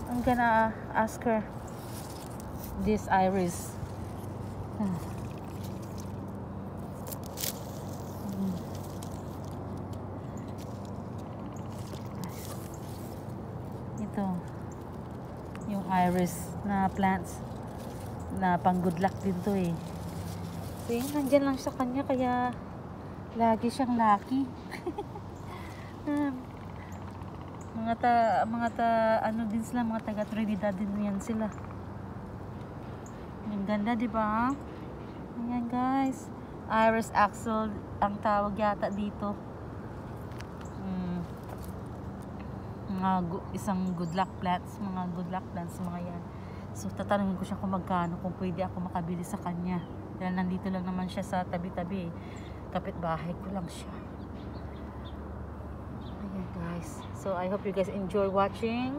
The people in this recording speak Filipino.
I'm gonna ask her this iris. Ito yung iris na plants na pang good luck din to eh. So yun, nandyan lang sa kanya kaya lagi siyang lucky. Ano din sila, mga taga Trinidad din yan sila. Ang ganda, di ba? Ayan guys, iris axle ang tawag yata dito. Isang good luck plants, mga yan. So tatanungin ko siya kung magkano, kung pwede ako makabili sa kanya. Dahil nandito lang naman siya sa tabi-tabi. Kapitbahay ko lang siya. Ayan guys. So I hope you guys enjoy watching.